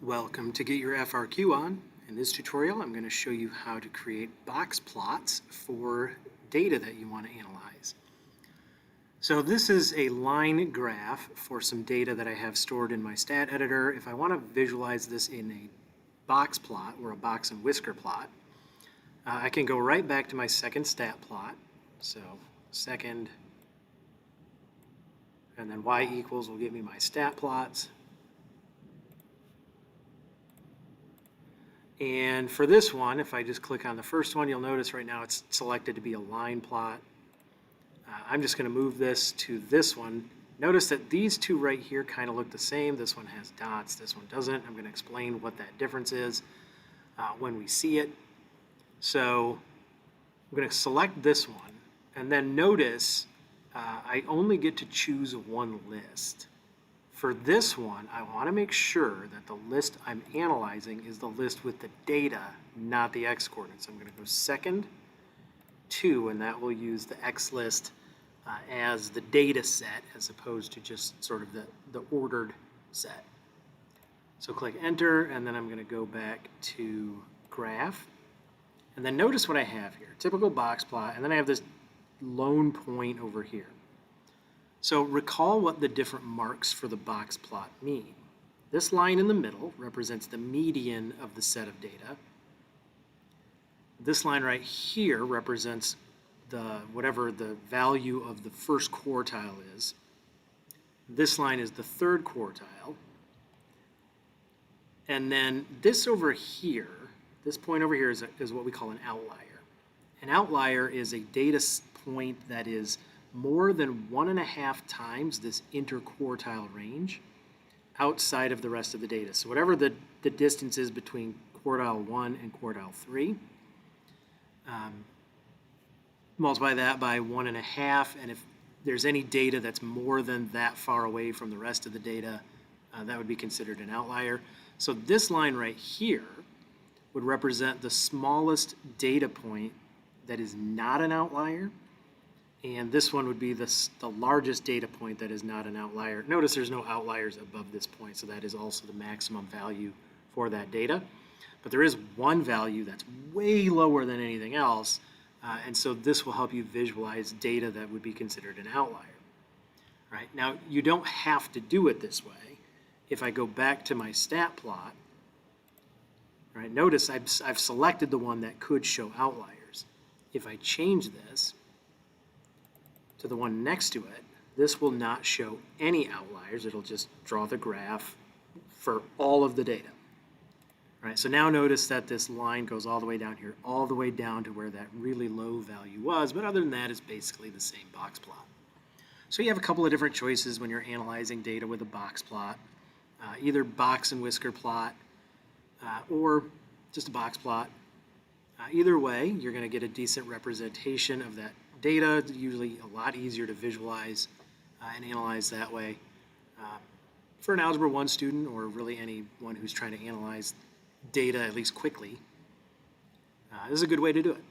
Welcome to Get Your FRQ On. In this tutorial, I'm going to show you how to create box plots for data that you want to analyze. So this is a line graph for some data that I have stored in my stat editor. If I want to visualize this in a box plot or a box and whisker plot, I can go right back to my second stat plot. So second, and then y equals will give me my stat plots. And for this one, if I just click on the first one, you'll notice right now it's selected to be a line plot. I'm just going to move this to this one. Notice that these two right here kind of look the same. This one has dots, this one doesn't. I'm going to explain what that difference is when we see it. So I'm going to select this one, and then notice I only get to choose one list. For this one, I want to make sure that the list I'm analyzing is the list with the data, not the x coordinates. I'm going to go second, 2, and that will use the x list as the data set as opposed to just sort of the ordered set. So click enter, and then I'm going to go back to graph. And then notice what I have here, typical box plot, and then I have this lone point over here. So recall what the different marks for the box plot mean. This line in the middle represents the median of the set of data. This line right here represents whatever the value of the first quartile is. This line is the third quartile. And then this over here, this point over here is what we call an outlier. An outlier is a data point that is more than 1.5 times this interquartile range outside of the rest of the data. So whatever the distance is between quartile 1 and quartile 3, multiply that by 1.5, and if there's any data that's more than that far away from the rest of the data, that would be considered an outlier. So this line right here would represent the smallest data point that is not an outlier, and this one would be the largest data point that is not an outlier. Notice there's no outliers above this point, so that is also the maximum value for that data. But there is one value that's way lower than anything else, and so this will help you visualize data that would be considered an outlier. All right, now, you don't have to do it this way. If I go back to my stat plot, all right, notice I've selected the one that could show outliers. If I change this to the one next to it, this will not show any outliers. It'll just draw the graph for all of the data. All right, so now notice that this line goes all the way down here, all the way down to where that really low value was, but other than that, it's basically the same box plot. So you have a couple of different choices when you're analyzing data with a box plot, either box and whisker plot or just a box plot. Either way, you're going to get a decent representation of that data, usually a lot easier to visualize and analyze that way. For an Algebra 1 student, or really anyone who's trying to analyze data at least quickly, this is a good way to do it.